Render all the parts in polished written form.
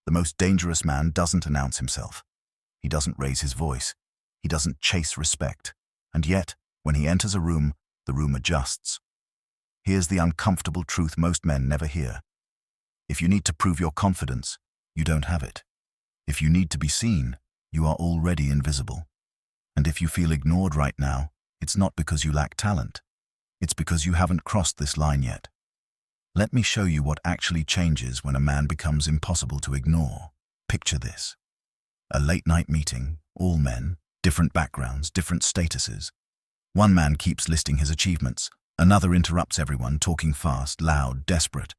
The most dangerous man doesn't announce himself. He doesn't raise his voice. He doesn't chase respect. And yet, when he enters a room, the room adjusts. Here's the uncomfortable truth most men never hear. If you need to prove your confidence, you don't have it. If you need to be seen, you are already invisible. And if you feel ignored right now, it's not because you lack talent. It's because you haven't crossed this line yet. Let me show you what actually changes when a man becomes impossible to ignore. Picture this. A late-night meeting, all men, different backgrounds, different statuses. One man keeps listing his achievements. Another interrupts everyone, talking fast, loud, desperate.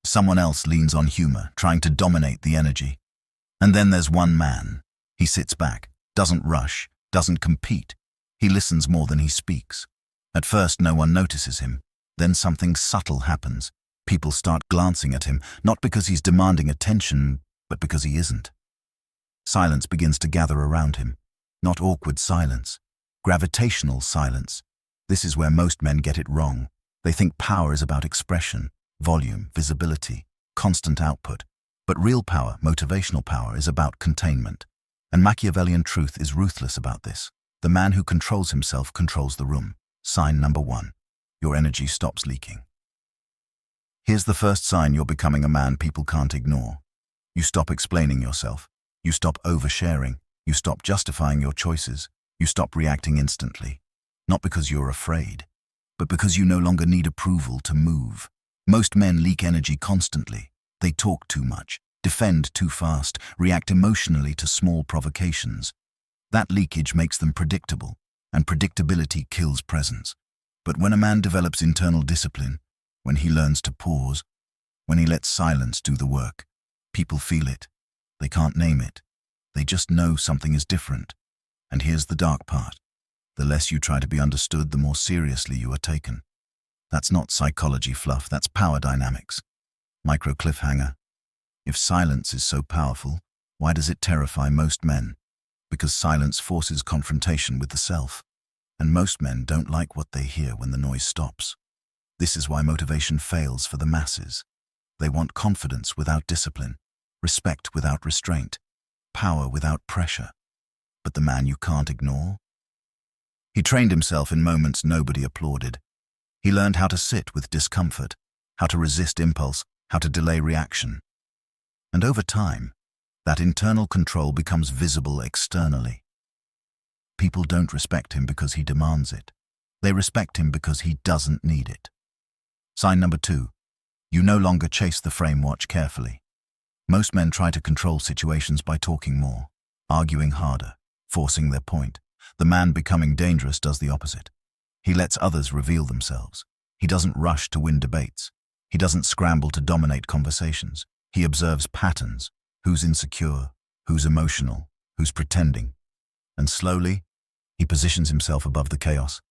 Someone else leans on humor, trying to dominate the energy. And then there's one man. He sits back, doesn't rush, doesn't compete. He listens more than he speaks. At first, no one notices him. Then something subtle happens. People start glancing at him, not because he's demanding attention, but because he isn't. Silence begins to gather around him. Not awkward silence. Gravitational silence. This is where most men get it wrong. They think power is about expression, volume, visibility, constant output. But real power, motivational power, is about containment. And Machiavellian truth is ruthless about this. The man who controls himself controls the room. Sign number 1. Your energy stops leaking. Here's the first sign you're becoming a man people can't ignore. You stop explaining yourself. You stop oversharing. You stop justifying your choices. You stop reacting instantly. Not because you're afraid, but because you no longer need approval to move. Most men leak energy constantly. They talk too much, defend too fast, react emotionally to small provocations. That leakage makes them predictable, and predictability kills presence. But when a man develops internal discipline, when he learns to pause, when he lets silence do the work, people feel it. They can't name it. They just know something is different. And here's the dark part. The less you try to be understood, the more seriously you are taken. That's not psychology fluff, that's power dynamics. Micro cliffhanger. If silence is so powerful, why does it terrify most men? Because silence forces confrontation with the self. And most men don't like what they hear when the noise stops. This is why motivation fails for the masses. They want confidence without discipline, respect without restraint, power without pressure. But the man you can't ignore? He trained himself in moments nobody applauded. He learned how to sit with discomfort, how to resist impulse, how to delay reaction. And over time, that internal control becomes visible externally. People don't respect him because he demands it. They respect him because he doesn't need it. Sign number 2. You no longer chase the frame watch carefully. Most men try to control situations by talking more, arguing harder, forcing their point. The man becoming dangerous does the opposite. He lets others reveal themselves. He doesn't rush to win debates. He doesn't scramble to dominate conversations. He observes patterns. Who's insecure, who's emotional, who's pretending. And slowly, he positions himself above the chaos.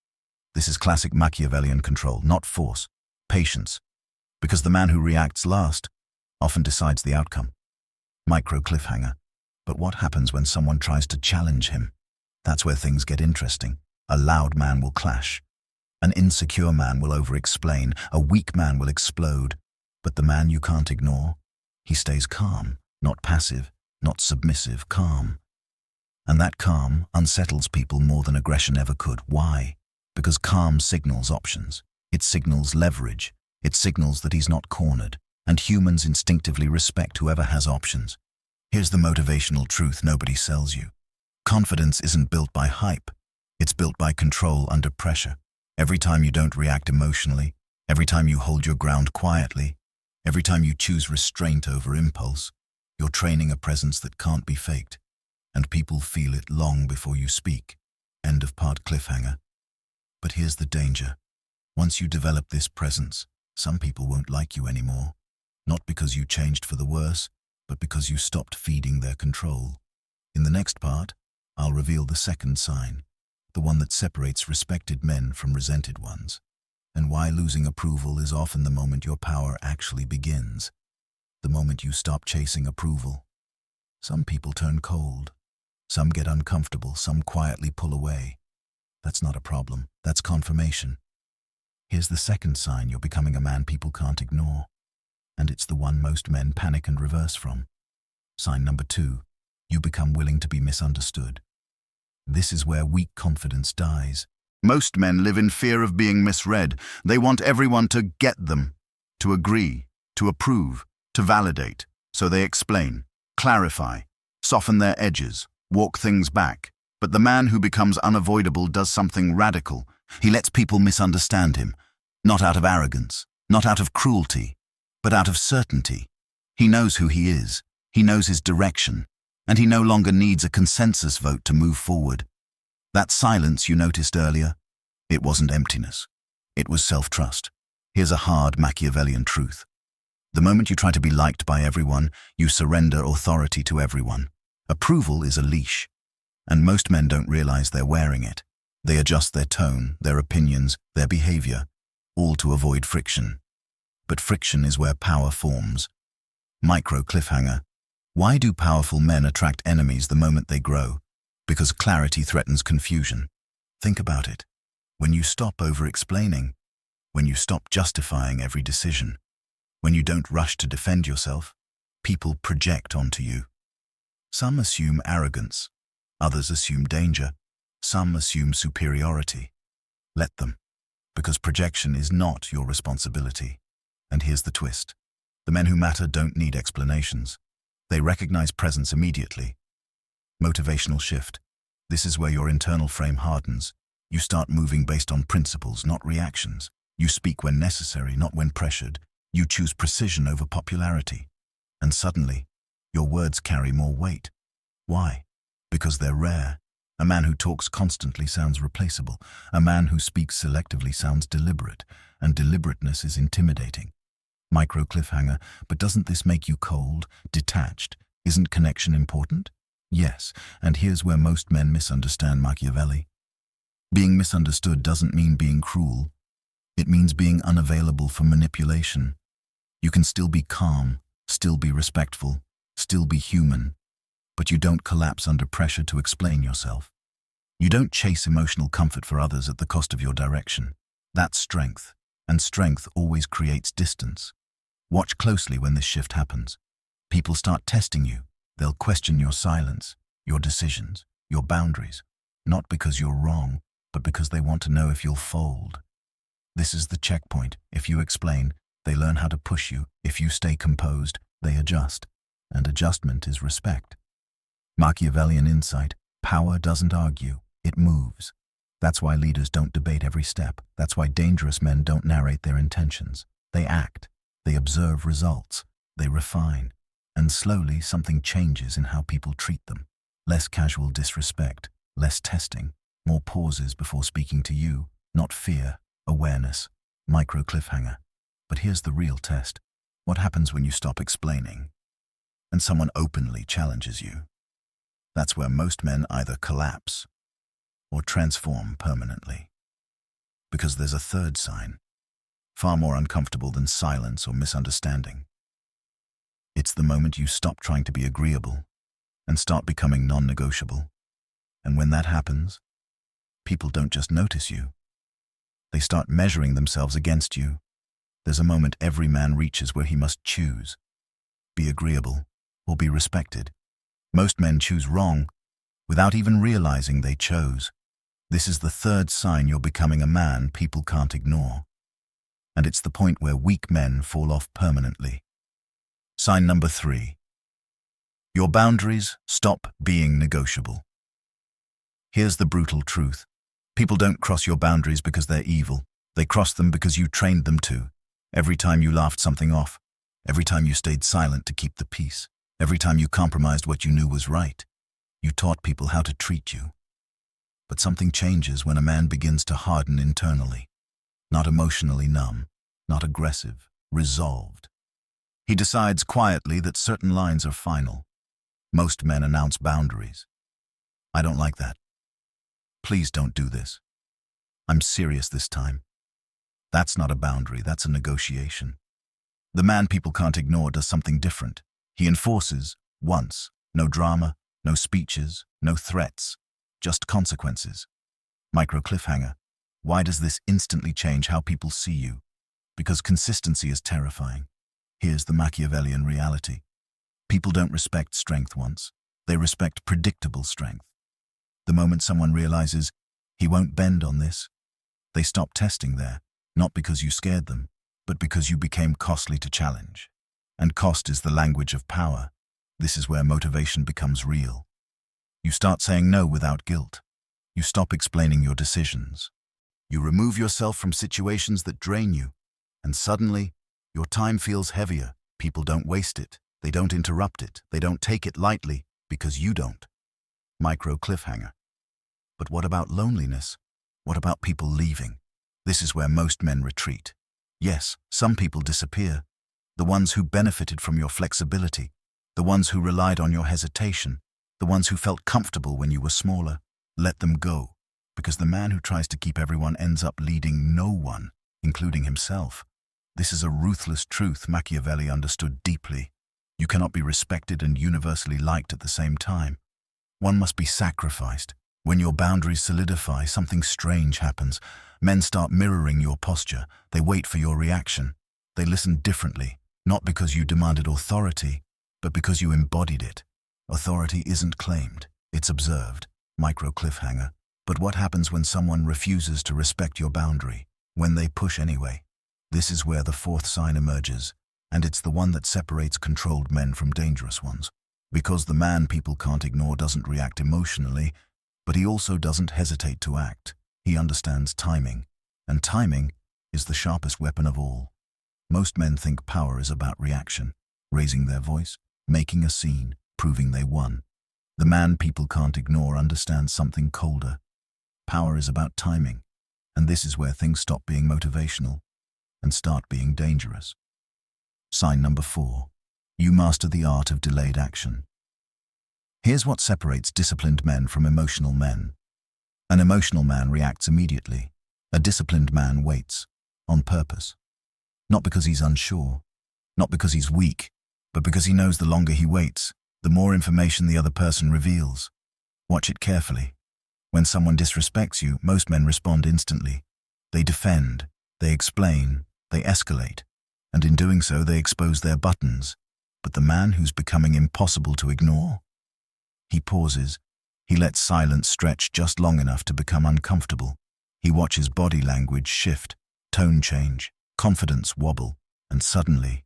This is classic Machiavellian control, not force, patience. Because the man who reacts last often decides the outcome. Micro cliffhanger. But what happens when someone tries to challenge him? That's where things get interesting. A loud man will clash. An insecure man will over-explain. A weak man will explode. But the man you can't ignore, he stays calm, not passive, not submissive, calm. And that calm unsettles people more than aggression ever could. Why? Because calm signals options. It signals leverage. It signals that he's not cornered. And humans instinctively respect whoever has options. Here's the motivational truth nobody sells you. Confidence isn't built by hype. It's built by control under pressure. Every time you don't react emotionally, every time you hold your ground quietly, every time you choose restraint over impulse, you're training a presence that can't be faked. And people feel it long before you speak. End of part cliffhanger. But here's the danger. Once you develop this presence, some people won't like you anymore. Not because you changed for the worse, but because you stopped feeding their control. In the next part, I'll reveal the second sign, the one that separates respected men from resented ones, and why losing approval is often the moment your power actually begins, the moment you stop chasing approval. Some people turn cold, some get uncomfortable, some quietly pull away. That's not a problem, that's confirmation. Here's the second sign you're becoming a man people can't ignore, and it's the one most men panic and reverse from. Sign number 2. You become willing to be misunderstood. This is where weak confidence dies. Most men live in fear of being misread. They want everyone to get them, to agree, to approve, to validate. So they explain, clarify, soften their edges, walk things back. But the man who becomes unavoidable does something radical. He lets people misunderstand him, not out of arrogance, not out of cruelty, but out of certainty. He knows who he is, he knows his direction, and he no longer needs a consensus vote to move forward. That silence you noticed earlier, it wasn't emptiness. It was self-trust. Here's a hard Machiavellian truth. The moment you try to be liked by everyone, you surrender authority to everyone. Approval is a leash, and most men don't realize they're wearing it. They adjust their tone, their opinions, their behavior, all to avoid friction. But friction is where power forms. Micro cliffhanger. Why do powerful men attract enemies the moment they grow? Because clarity threatens confusion. Think about it. When you stop over-explaining, when you stop justifying every decision, when you don't rush to defend yourself, people project onto you. Some assume arrogance, others assume danger, some assume superiority. Let them, because projection is not your responsibility. And here's the twist. The men who matter don't need explanations. They recognize presence immediately. Motivational shift. This is where your internal frame hardens. You start moving based on principles, not reactions. You speak when necessary, not when pressured. You choose precision over popularity. And suddenly, your words carry more weight. Why? Because they're rare. A man who talks constantly sounds replaceable. A man who speaks selectively sounds deliberate, and deliberateness is intimidating. Micro cliffhanger, but doesn't this make you cold, detached? Isn't connection important? Yes, and here's where most men misunderstand Machiavelli. Being misunderstood doesn't mean being cruel. It means being unavailable for manipulation. You can still be calm, still be respectful, still be human, but you don't collapse under pressure to explain yourself. You don't chase emotional comfort for others at the cost of your direction. That's strength, and strength always creates distance. Watch closely when this shift happens. People start testing you. They'll question your silence, your decisions, your boundaries, not because you're wrong, but because they want to know if you'll fold. This is the checkpoint. If you explain, they learn how to push you. If you stay composed, they adjust. And adjustment is respect. Machiavellian insight. Power doesn't argue, it moves. That's why leaders don't debate every step. That's why dangerous men don't narrate their intentions. They act. They observe results. They refine. And slowly something changes in how people treat them. Less casual disrespect, less testing, more pauses before speaking to you, not fear, awareness, micro cliffhanger. But here's the real test. What happens when you stop explaining and someone openly challenges you? That's where most men either collapse or transform permanently. Because there's a third sign, far more uncomfortable than silence or misunderstanding. It's the moment you stop trying to be agreeable and start becoming non-negotiable. And when that happens, people don't just notice you. They start measuring themselves against you. There's a moment every man reaches where he must choose. Be agreeable or be respected. Most men choose wrong without even realizing they chose. This is the third sign you're becoming a man people can't ignore. And it's the point where weak men fall off permanently. Sign number 3. Your boundaries stop being negotiable. Here's the brutal truth. People don't cross your boundaries because they're evil. They cross them because you trained them to. Every time you laughed something off, every time you stayed silent to keep the peace, every time you compromised what you knew was right, you taught people how to treat you. But something changes when a man begins to harden internally. Not emotionally numb, not aggressive, resolved. He decides quietly that certain lines are final. Most men announce boundaries. I don't like that. Please don't do this. I'm serious this time. That's not a boundary, that's a negotiation. The man people can't ignore does something different. He enforces, once, no drama, no speeches, no threats, just consequences. Micro cliffhanger. Why does this instantly change how people see you? Because consistency is terrifying. Here's the Machiavellian reality. People don't respect strength once. They respect predictable strength. The moment someone realizes, he won't bend on this, they stop testing there, not because you scared them, but because you became costly to challenge. And cost is the language of power. This is where motivation becomes real. You start saying no without guilt. You stop explaining your decisions. You remove yourself from situations that drain you, and suddenly, your time feels heavier. People don't waste it. They don't interrupt it. They don't take it lightly, because you don't. Micro cliffhanger. But what about loneliness? What about people leaving? This is where most men retreat. Yes, some people disappear. The ones who benefited from your flexibility, the ones who relied on your hesitation, the ones who felt comfortable when you were smaller. Let them go, because the man who tries to keep everyone ends up leading no one, including himself. This is a ruthless truth Machiavelli understood deeply. You cannot be respected and universally liked at the same time. One must be sacrificed. When your boundaries solidify, something strange happens. Men start mirroring your posture. They wait for your reaction. They listen differently, not because you demanded authority, but because you embodied it. Authority isn't claimed, it's observed. Micro cliffhanger. But what happens when someone refuses to respect your boundary? When they push anyway? This is where the fourth sign emerges, and it's the one that separates controlled men from dangerous ones. Because the man people can't ignore doesn't react emotionally, but he also doesn't hesitate to act. He understands timing, and timing is the sharpest weapon of all. Most men think power is about reaction, raising their voice, making a scene, proving they won. The man people can't ignore understands something colder. Power is about timing, and this is where things stop being motivational and start being dangerous. Sign number 4. You master the art of delayed action. Here's what separates disciplined men from emotional men. An emotional man reacts immediately. A disciplined man waits, on purpose. Not because he's unsure, not because he's weak, but because he knows the longer he waits, the more information the other person reveals. Watch it carefully. When someone disrespects you, most men respond instantly. They defend, they explain, they escalate, and in doing so they expose their buttons. But the man who's becoming impossible to ignore? He pauses. He lets silence stretch just long enough to become uncomfortable. He watches body language shift, tone change, confidence wobble, and suddenly,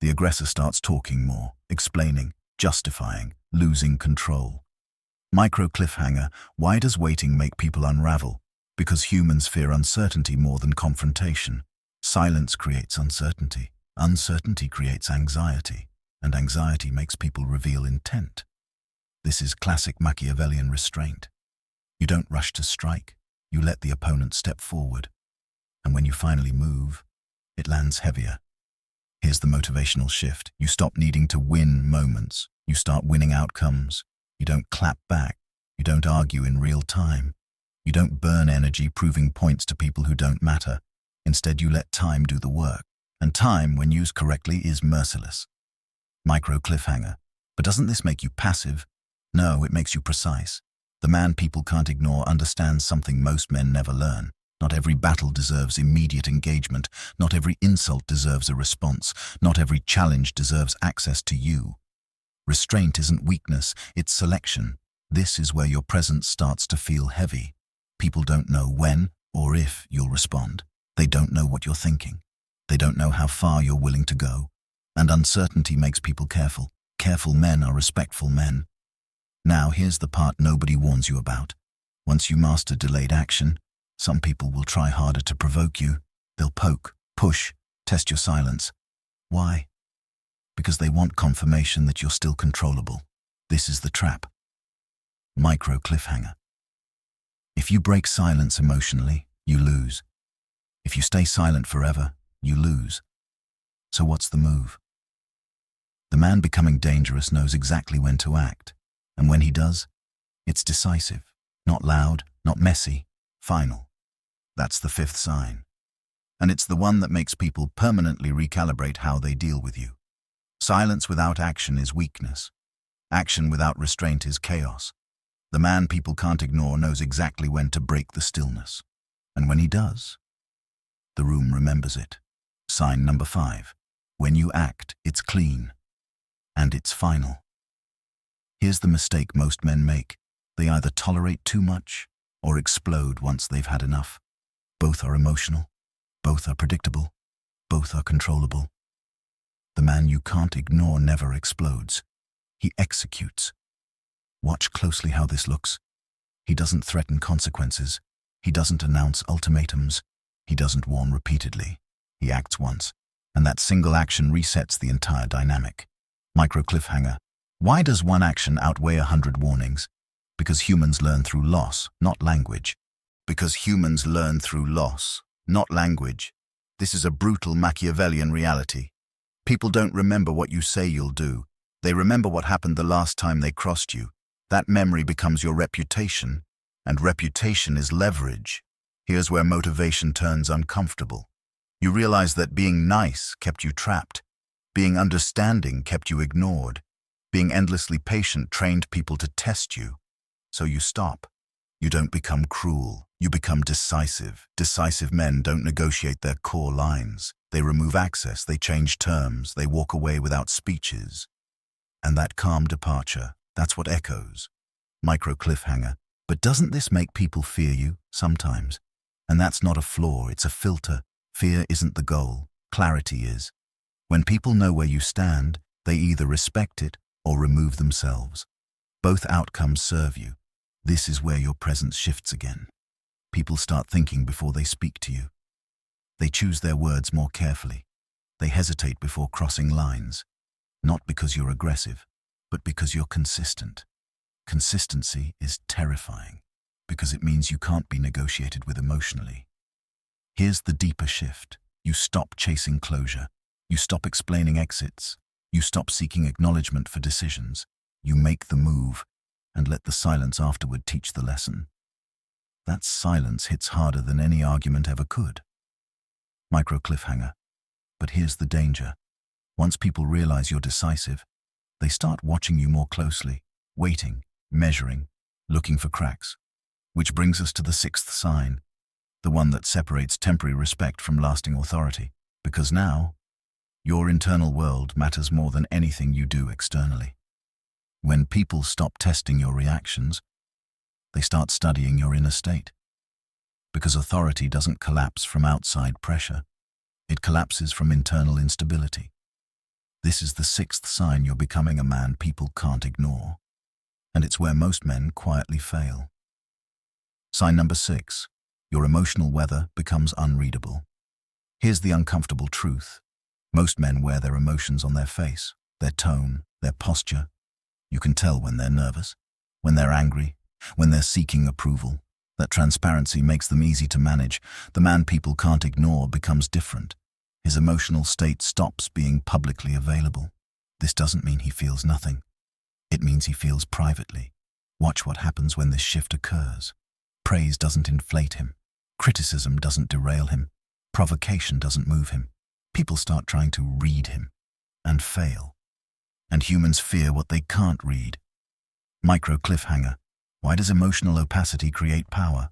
the aggressor starts talking more, explaining, justifying, losing control. Micro cliffhanger. Why does waiting make people unravel? Because humans fear uncertainty more than confrontation. Silence creates uncertainty. Uncertainty creates anxiety, and anxiety makes people reveal intent. This is classic Machiavellian restraint. You don't rush to strike. You let the opponent step forward. And when you finally move, it lands heavier. Here's the motivational shift. You stop needing to win moments. You start winning outcomes. You don't clap back. You don't argue in real time. You don't burn energy proving points to people who don't matter. Instead, you let time do the work. And time, when used correctly, is merciless. Micro cliffhanger. But doesn't this make you passive? No, it makes you precise. The man people can't ignore understands something most men never learn. Not every battle deserves immediate engagement. Not every insult deserves a response. Not every challenge deserves access to you. Restraint isn't weakness, it's selection. This is where your presence starts to feel heavy. People don't know when or if you'll respond. They don't know what you're thinking. They don't know how far you're willing to go. And uncertainty makes people careful. Careful men are respectful men. Now here's the part nobody warns you about. Once you master delayed action, some people will try harder to provoke you. They'll poke, push, test your silence. Why? Because they want confirmation that you're still controllable. This is the trap. Micro cliffhanger. If you break silence emotionally, you lose. If you stay silent forever, you lose. So what's the move? The man becoming dangerous knows exactly when to act. And when he does, it's decisive. Not loud, not messy, final. That's the 5th sign. And it's the one that makes people permanently recalibrate how they deal with you. Silence without action is weakness. Action without restraint is chaos. The man people can't ignore knows exactly when to break the stillness. And when he does, the room remembers it. Sign number 5. When you act, it's clean. and it's final. Here's the mistake most men make. They either tolerate too much or explode once they've had enough. Both are emotional. Both are predictable. Both are controllable. The man you can't ignore never explodes. He executes. Watch closely how this looks. He doesn't threaten consequences. He doesn't announce ultimatums. He doesn't warn repeatedly. He acts once, and that single action resets the entire dynamic. Micro cliffhanger. Why does one action outweigh 100 warnings? Because humans learn through loss, not language. Because humans learn through loss, not language. This is a brutal Machiavellian reality. People don't remember what you say you'll do. They remember what happened the last time they crossed you. That memory becomes your reputation, and reputation is leverage. Here's where motivation turns uncomfortable. You realize that being nice kept you trapped. Being understanding kept you ignored. Being endlessly patient trained people to test you. So you stop. You don't become cruel. You become decisive. Decisive men don't negotiate their core lines. They remove access, they change terms, they walk away without speeches. And that calm departure, that's what echoes. Micro cliffhanger. But doesn't this make people fear you? Sometimes. And that's not a flaw, it's a filter. Fear isn't the goal. Clarity is. When people know where you stand, they either respect it or remove themselves. Both outcomes serve you. This is where your presence shifts again. People start thinking before they speak to you. They choose their words more carefully. They hesitate before crossing lines. Not because you're aggressive, but because you're consistent. Consistency is terrifying, because it means you can't be negotiated with emotionally. Here's the deeper shift. You stop chasing closure. You stop explaining exits. You stop seeking acknowledgement for decisions. You make the move, and let the silence afterward teach the lesson. That silence hits harder than any argument ever could. Micro cliffhanger. But here's the danger. Once people realize you're decisive, they start watching you more closely, waiting, measuring, looking for cracks. Which brings us to the sixth sign, the one that separates temporary respect from lasting authority. Because now, your internal world matters more than anything you do externally. When people stop testing your reactions, they start studying your inner state. Because authority doesn't collapse from outside pressure. It collapses from internal instability. This is the sixth sign you're becoming a man people can't ignore. And it's where most men quietly fail. Sign number 6. Your emotional weather becomes unreadable. Here's the uncomfortable truth. Most men wear their emotions on their face, their tone, their posture. You can tell when they're nervous, when they're angry, when they're seeking approval. That transparency makes them easy to manage. The man people can't ignore becomes different. His emotional state stops being publicly available. This doesn't mean he feels nothing. It means he feels privately. Watch what happens when this shift occurs. Praise doesn't inflate him. Criticism doesn't derail him. Provocation doesn't move him. People start trying to read him and fail. And humans fear what they can't read. Micro cliffhanger. Why does emotional opacity create power?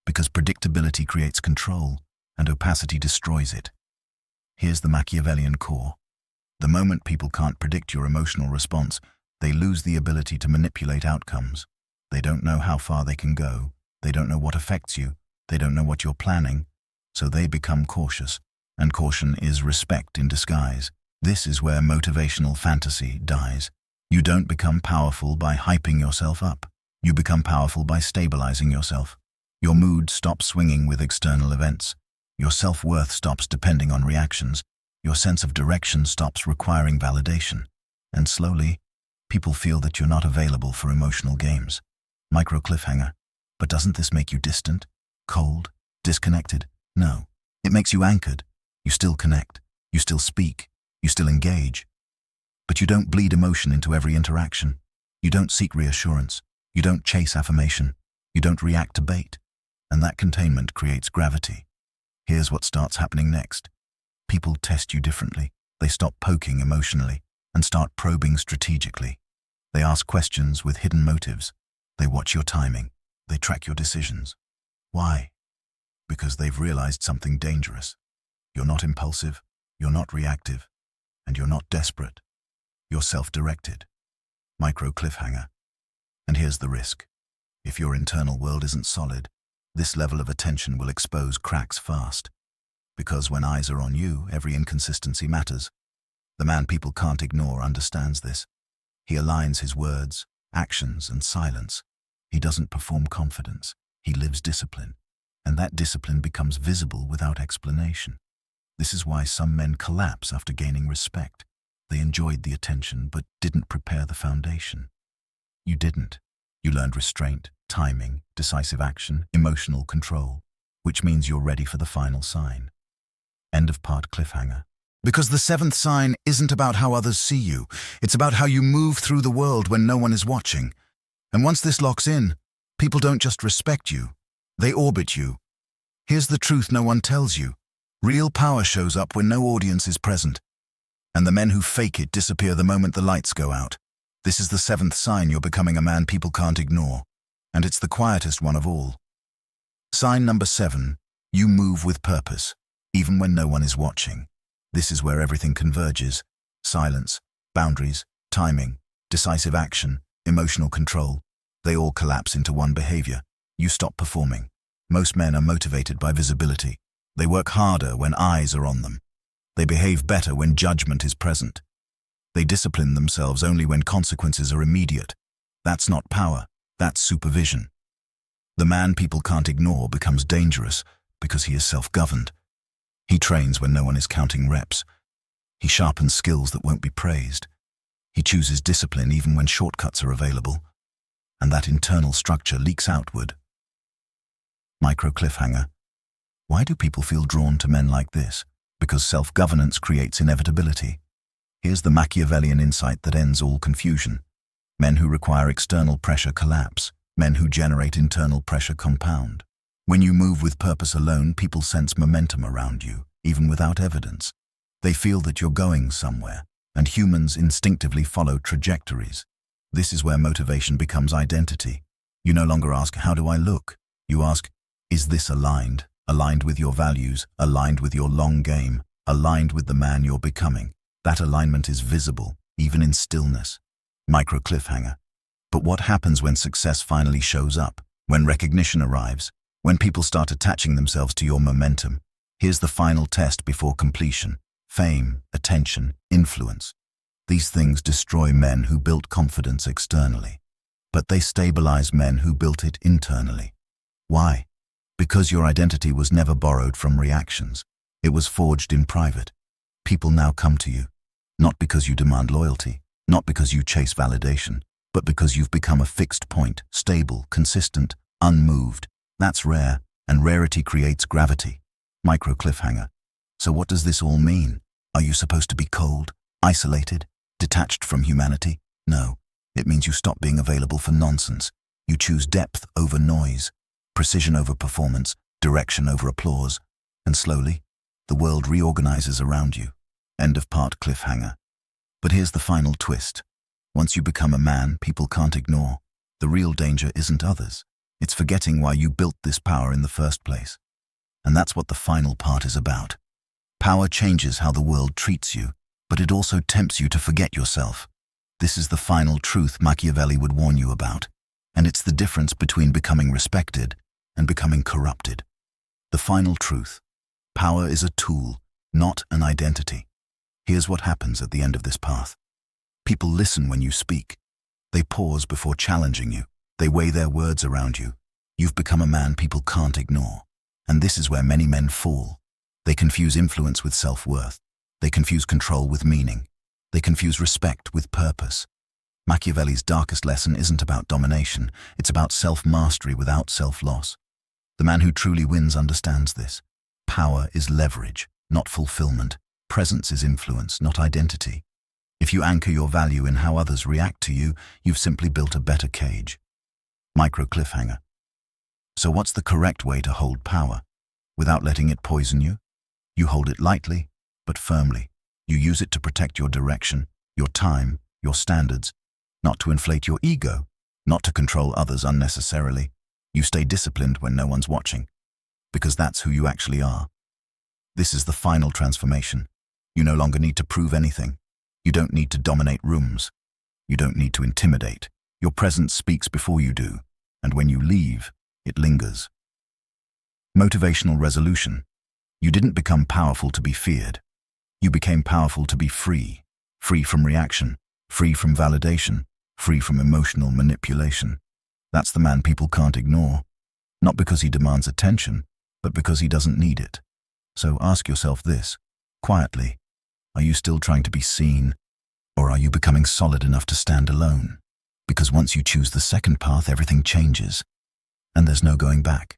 Because predictability creates control, and opacity destroys it. Here's the Machiavellian core. The moment people can't predict your emotional response, they lose the ability to manipulate outcomes. They don't know how far they can go. They don't know what affects you. They don't know what you're planning. So they become cautious. And caution is respect in disguise. This is where motivational fantasy dies. You don't become powerful by hyping yourself up. You become powerful by stabilizing yourself. Your mood stops swinging with external events. Your self-worth stops depending on reactions. Your sense of direction stops requiring validation. And slowly, people feel that you're not available for emotional games. Micro cliffhanger. But doesn't this make you distant, cold, disconnected? No. It makes you anchored. You still connect. You still speak. You still engage. But you don't bleed emotion into every interaction. You don't seek reassurance. You don't chase affirmation. You don't react to bait. And that containment creates gravity. Here's what starts happening next. People test you differently. They stop poking emotionally and start probing strategically. They ask questions with hidden motives. They watch your timing. They track your decisions. Why? Because they've realized something dangerous. You're not impulsive. You're not reactive. And you're not desperate. You're self-directed. Micro cliffhanger. And here's the risk. If your internal world isn't solid, this level of attention will expose cracks fast. Because when eyes are on you, every inconsistency matters. The man people can't ignore understands this. He aligns his words, actions, and silence. He doesn't perform confidence. He lives discipline. And that discipline becomes visible without explanation. This is why some men collapse after gaining respect. They enjoyed the attention, but didn't prepare the foundation. You didn't. You learned restraint, timing, decisive action, emotional control, which means you're ready for the final sign. End of part cliffhanger. Because the seventh sign isn't about how others see you. It's about how you move through the world when no one is watching. And once this locks in, people don't just respect you. They orbit you. Here's the truth no one tells you. Real power shows up when no audience is present. And the men who fake it disappear the moment the lights go out. This is the seventh sign you're becoming a man people can't ignore. And it's the quietest one of all. Sign number 7, you move with purpose, even when no one is watching. This is where everything converges. Silence, boundaries, timing, decisive action, emotional control. They all collapse into one behavior. You stop performing. Most men are motivated by visibility. They work harder when eyes are on them. They behave better when judgment is present. They discipline themselves only when consequences are immediate. That's not power, that's supervision. The man people can't ignore becomes dangerous because he is self-governed. He trains when no one is counting reps. He sharpens skills that won't be praised. He chooses discipline even when shortcuts are available. And that internal structure leaks outward. Micro cliffhanger. Why do people feel drawn to men like this? Because self-governance creates inevitability. Here's the Machiavellian insight that ends all confusion. Men who require external pressure collapse. Men who generate internal pressure compound. When you move with purpose alone, people sense momentum around you, even without evidence. They feel that you're going somewhere, and humans instinctively follow trajectories. This is where motivation becomes identity. You no longer ask, how do I look? You ask, is this aligned? Aligned with your values, aligned with your long game, aligned with the man you're becoming. That alignment is visible, even in stillness. Micro cliffhanger. But what happens when success finally shows up? When recognition arrives? When people start attaching themselves to your momentum? Here's the final test before completion. Fame, attention, influence. These things destroy men who built confidence externally. But they stabilize men who built it internally. Why? Because your identity was never borrowed from reactions. It was forged in private. People now come to you, not because you demand loyalty, not because you chase validation, but because you've become a fixed point, stable, consistent, unmoved. That's rare, and rarity creates gravity. Micro cliffhanger. So what does this all mean? Are you supposed to be cold, isolated, detached from humanity? No. It means you stop being available for nonsense. You choose depth over noise, precision over performance, direction over applause. And slowly, the world reorganizes around you. End of part cliffhanger. But here's the final twist. Once you become a man people can't ignore, the real danger isn't others. It's forgetting why you built this power in the first place. And that's what the final part is about. Power changes how the world treats you, but it also tempts you to forget yourself. This is the final truth Machiavelli would warn you about. And it's the difference between becoming respected and becoming corrupted. The final truth. Power is a tool, not an identity. Here's what happens at the end of this path. People listen when you speak. They pause before challenging you. They weigh their words around you. You've become a man people can't ignore. And this is where many men fall. They confuse influence with self-worth. They confuse control with meaning. They confuse respect with purpose. Machiavelli's darkest lesson isn't about domination. It's about self-mastery without self-loss. The man who truly wins understands this. Power is leverage, not fulfillment. Presence is influence, not identity. If you anchor your value in how others react to you, you've simply built a better cage. Micro cliffhanger. So what's the correct way to hold power? Without letting it poison you? You hold it lightly, but firmly. You use it to protect your direction, your time, your standards, not to inflate your ego, not to control others unnecessarily. You stay disciplined when no one's watching, because that's who you actually are. This is the final transformation. You no longer need to prove anything. You don't need to dominate rooms. You don't need to intimidate. Your presence speaks before you do, and when you leave, it lingers. Motivational resolution. You didn't become powerful to be feared. You became powerful to be free. Free from reaction, free from validation, free from emotional manipulation. That's the man people can't ignore. Not because he demands attention, but because he doesn't need it. So ask yourself this, quietly. Are you still trying to be seen? Or are you becoming solid enough to stand alone? Because once you choose the second path, everything changes, and there's no going back.